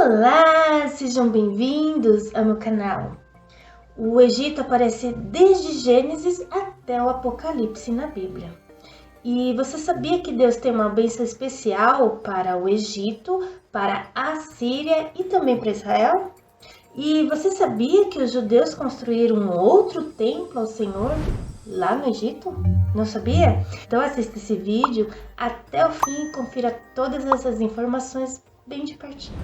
Olá, sejam bem-vindos ao meu canal. O Egito aparece desde Gênesis até o Apocalipse na Bíblia. E você sabia que Deus tem uma bênção especial para o Egito, para a Síria e também para Israel? E você sabia que os judeus construíram um outro templo ao Senhor lá no Egito? Não sabia? Então assista esse vídeo até o fim e confira todas essas informações bem de pertinho.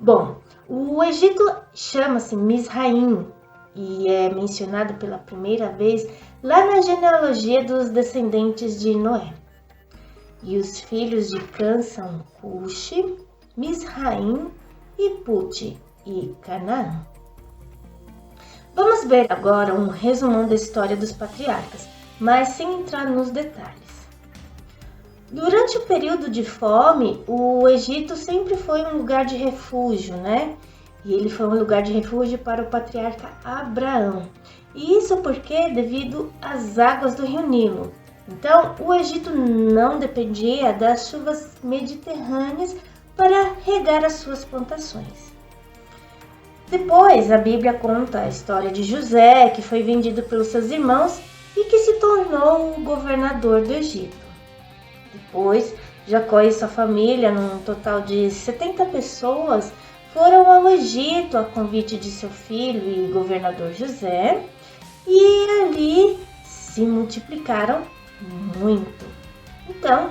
Bom, o Egito chama-se Misraim e é mencionado pela primeira vez lá na genealogia dos descendentes de Noé. E os filhos de Cã são Cuxi, Misraim e Puti e Canaã. Vamos ver agora um resumão da história dos patriarcas, mas sem entrar nos detalhes. Durante o período de fome, o Egito sempre foi um lugar de refúgio, né? E ele foi um lugar de refúgio para o patriarca Abraão. E isso porque devido às águas do rio Nilo. Então, o Egito não dependia das chuvas mediterrâneas para regar as suas plantações. Depois, a Bíblia conta a história de José, que foi vendido pelos seus irmãos e que se tornou o governador do Egito. Depois, Jacó e sua família, num total de 70 pessoas, foram ao Egito a convite de seu filho e governador José, e ali se multiplicaram muito. Então,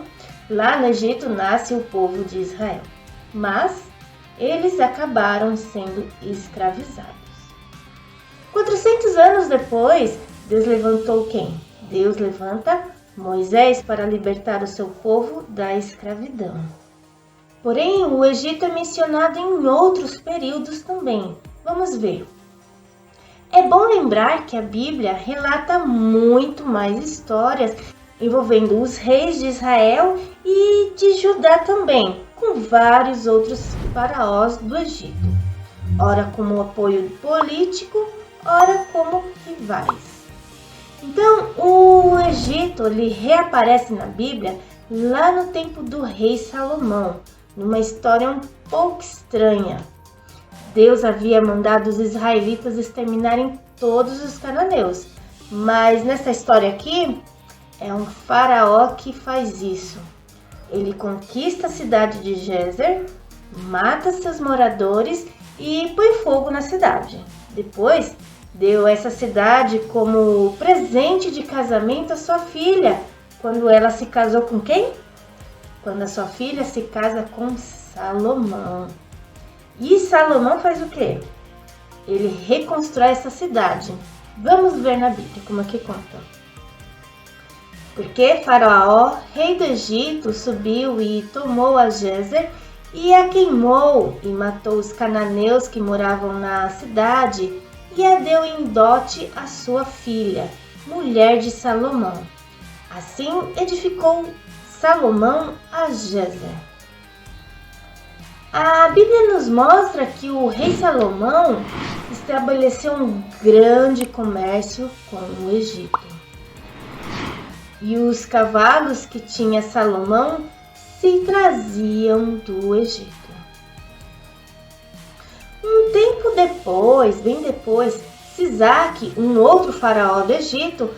lá no Egito nasce o povo de Israel, mas eles acabaram sendo escravizados. 400 anos depois, Deus levantou quem? Deus levanta Moisés para libertar o seu povo da escravidão. Porém, o Egito é mencionado em outros períodos também. Vamos ver. É bom lembrar que a Bíblia relata muito mais histórias envolvendo os reis de Israel e de Judá também, com vários outros faraós do Egito, ora como apoio político, ora como rivais. Então, o Egito ele reaparece na Bíblia lá no tempo do rei Salomão, numa história um pouco estranha. Deus havia mandado os israelitas exterminarem todos os cananeus, mas nessa história aqui, é um faraó que faz isso. Ele conquista a cidade de Gézer, mata seus moradores e põe fogo na cidade. Depois, deu essa cidade como presente de casamento à sua filha, quando ela se casou com quem? Quando a sua filha se casa com Salomão. E Salomão faz o quê? Ele reconstrói essa cidade. Vamos ver na Bíblia como é que conta. Porque Faraó, rei do Egito, subiu e tomou a Gézer e a queimou e matou os cananeus que moravam na cidade e a deu em dote à sua filha, mulher de Salomão. Assim edificou Salomão a Gézer. A Bíblia nos mostra que o rei Salomão estabeleceu um grande comércio com o Egito. E os cavalos que tinha Salomão se traziam do Egito. Um tempo depois, bem depois, Sisaque, um outro faraó do Egito,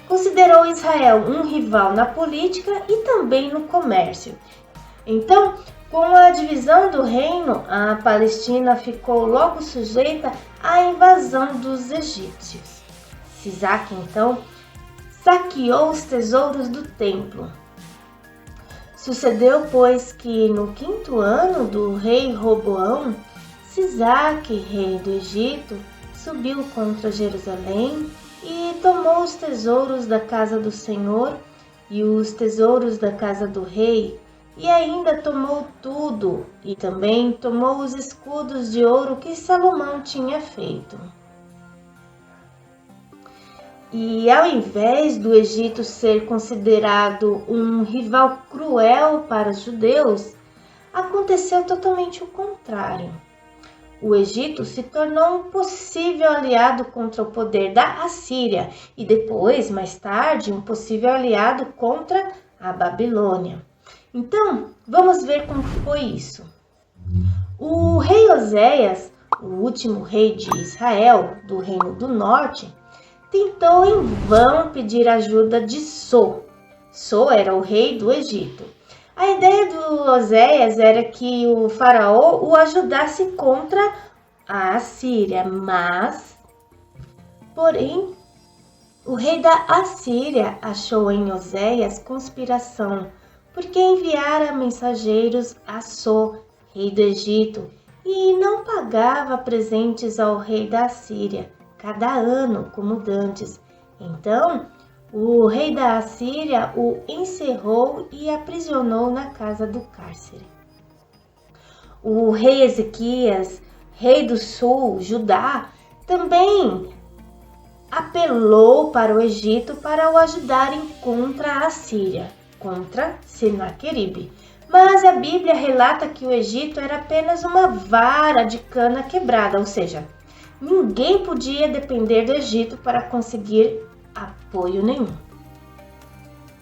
considerou Israel um rival na política e também no comércio. Então, com a divisão do reino, a Palestina ficou logo sujeita à invasão dos egípcios. Sisaque, então, saqueou os tesouros do templo. Sucedeu, pois, que no 5º ano do rei Roboão, Sisaque, rei do Egito, subiu contra Jerusalém e tomou os tesouros da casa do Senhor e os tesouros da casa do rei, e ainda tomou tudo, e também tomou os escudos de ouro que Salomão tinha feito. E ao invés do Egito ser considerado um rival cruel para os judeus, aconteceu totalmente o contrário. O Egito se tornou um possível aliado contra o poder da Assíria e depois, mais tarde, um possível aliado contra a Babilônia. Então, vamos ver como foi isso. O rei Oséias, o último rei de Israel, do Reino do Norte, tentou em vão pedir ajuda de So. So era o rei do Egito. A ideia do Oséias era que o faraó o ajudasse contra a Assíria, porém, o rei da Assíria achou em Oséias conspiração, porque enviara mensageiros a So, rei do Egito, e não pagava presentes ao rei da Assíria cada ano, como dantes. Então, o rei da Assíria o encerrou e aprisionou na casa do cárcere. O rei Ezequias, rei do sul, Judá, também apelou para o Egito para o ajudarem contra a Assíria, contra Senaqueribe. Mas a Bíblia relata que o Egito era apenas uma vara de cana quebrada, ou seja, ninguém podia depender do Egito para conseguir apoio nenhum.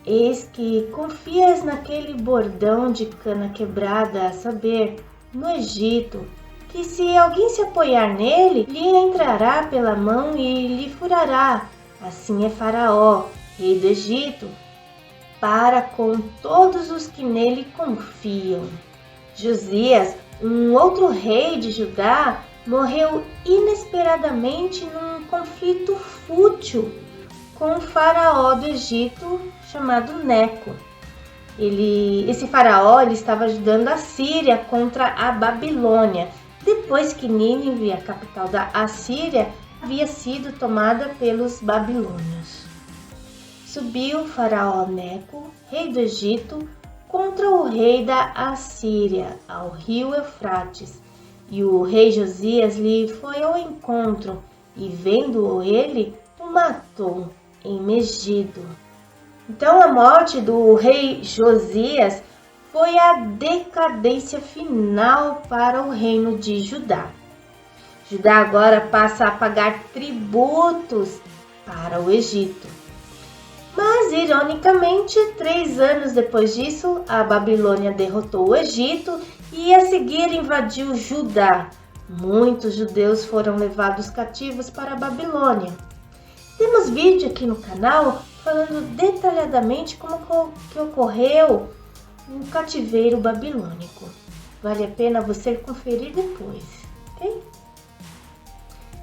Eis que confias naquele bordão de cana quebrada, a saber, no Egito, que se alguém se apoiar nele, lhe entrará pela mão e lhe furará. Assim é Faraó, rei do Egito, para com todos os que nele confiam. Josias, um outro rei de Judá, morreu inesperadamente num conflito fútil com o faraó do Egito chamado Neco. Esse faraó estava ajudando a Síria contra a Babilônia, depois que Nínive, a capital da Assíria, havia sido tomada pelos babilônios. Subiu o faraó Neco, rei do Egito, contra o rei da Assíria, ao rio Eufrates, e o rei Josias lhe foi ao encontro, e vendo-o ele, o matou em Megido. Então a morte do rei Josias foi a decadência final para o reino de Judá. Judá agora passa a pagar tributos para o Egito. Mas, ironicamente, 3 anos depois disso, a Babilônia derrotou o Egito e a seguir invadiu Judá. Muitos judeus foram levados cativos para a Babilônia. Temos vídeo aqui no canal falando detalhadamente como que ocorreu um cativeiro babilônico. Vale a pena você conferir depois, ok?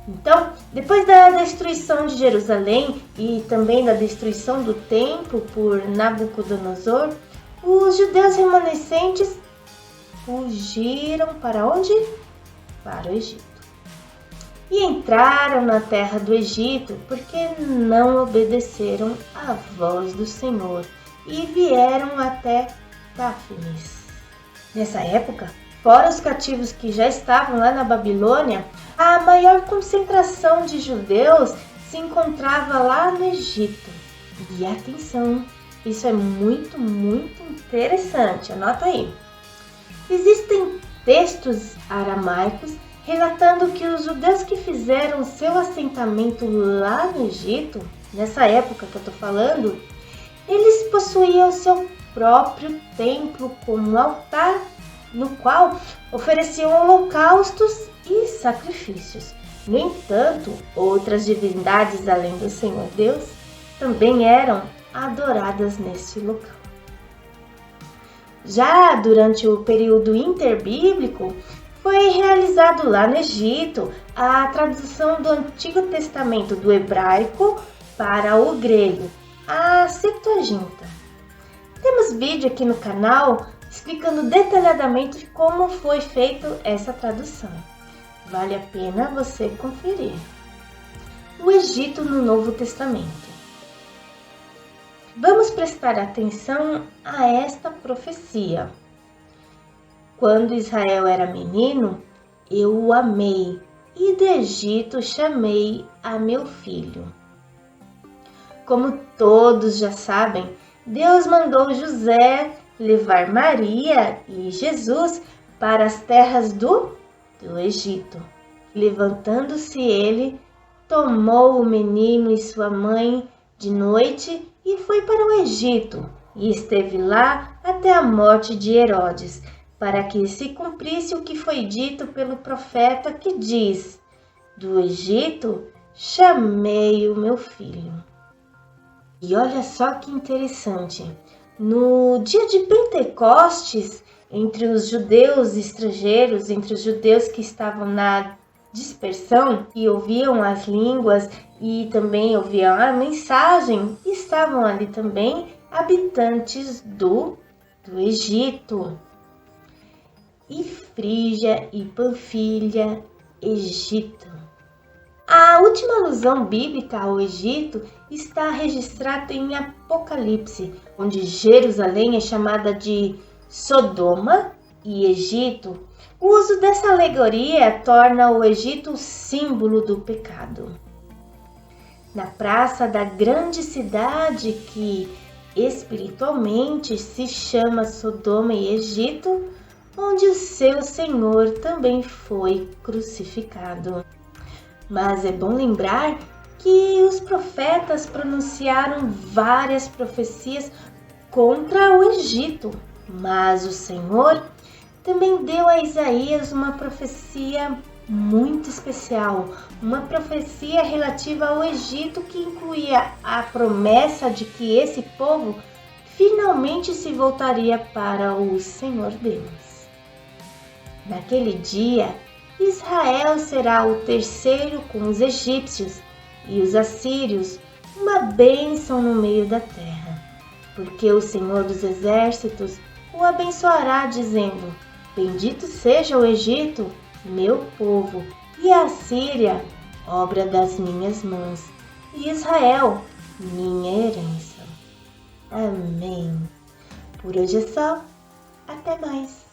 Então, depois da destruição de Jerusalém e também da destruição do templo por Nabucodonosor, os judeus remanescentes fugiram para onde? Para o Egito. E entraram na terra do Egito porque não obedeceram à voz do Senhor e vieram até Táfnis. Nessa época, fora os cativos que já estavam lá na Babilônia, a maior concentração de judeus se encontrava lá no Egito. E atenção, isso é muito interessante, anota aí. Existem textos aramaicos relatando que os judeus que fizeram seu assentamento lá no Egito, nessa época que eu estou falando, eles possuíam seu próprio templo como altar, no qual ofereciam holocaustos e sacrifícios. No entanto, outras divindades além do Senhor Deus também eram adoradas neste local. Já durante o período interbíblico, foi realizado lá no Egito a tradução do Antigo Testamento do hebraico para o grego, a Septuaginta. Temos vídeo aqui no canal explicando detalhadamente como foi feita essa tradução. Vale a pena você conferir. O Egito no Novo Testamento. Vamos prestar atenção a esta profecia. Quando Israel era menino, eu o amei, e do Egito chamei a meu filho. Como todos já sabem, Deus mandou José levar Maria e Jesus para as terras do Egito. Levantando-se ele, tomou o menino e sua mãe de noite e foi para o Egito, e esteve lá até a morte de Herodes, para que se cumprisse o que foi dito pelo profeta que diz: do Egito chamei o meu filho. E olha só que interessante, no dia de Pentecostes, entre os judeus estrangeiros, entre os judeus que estavam na dispersão, que ouviam as línguas e também ouviam a mensagem, estavam ali também habitantes do Egito. E Frígia e Panfilha, Egito. A última alusão bíblica ao Egito está registrada em Apocalipse, onde Jerusalém é chamada de Sodoma e Egito. O uso dessa alegoria torna o Egito o símbolo do pecado. Na praça da grande cidade, que espiritualmente se chama Sodoma e Egito, onde o seu Senhor também foi crucificado. Mas é bom lembrar que os profetas pronunciaram várias profecias contra o Egito, mas o Senhor também deu a Isaías uma profecia muito especial, uma profecia relativa ao Egito que incluía a promessa de que esse povo finalmente se voltaria para o Senhor Deus. Naquele dia, Israel será o terceiro com os egípcios e os assírios, uma bênção no meio da terra, porque o Senhor dos Exércitos o abençoará, dizendo: bendito seja o Egito, meu povo, e a Síria, obra das minhas mãos, e Israel, minha herança. Amém. Por hoje é só. Até mais.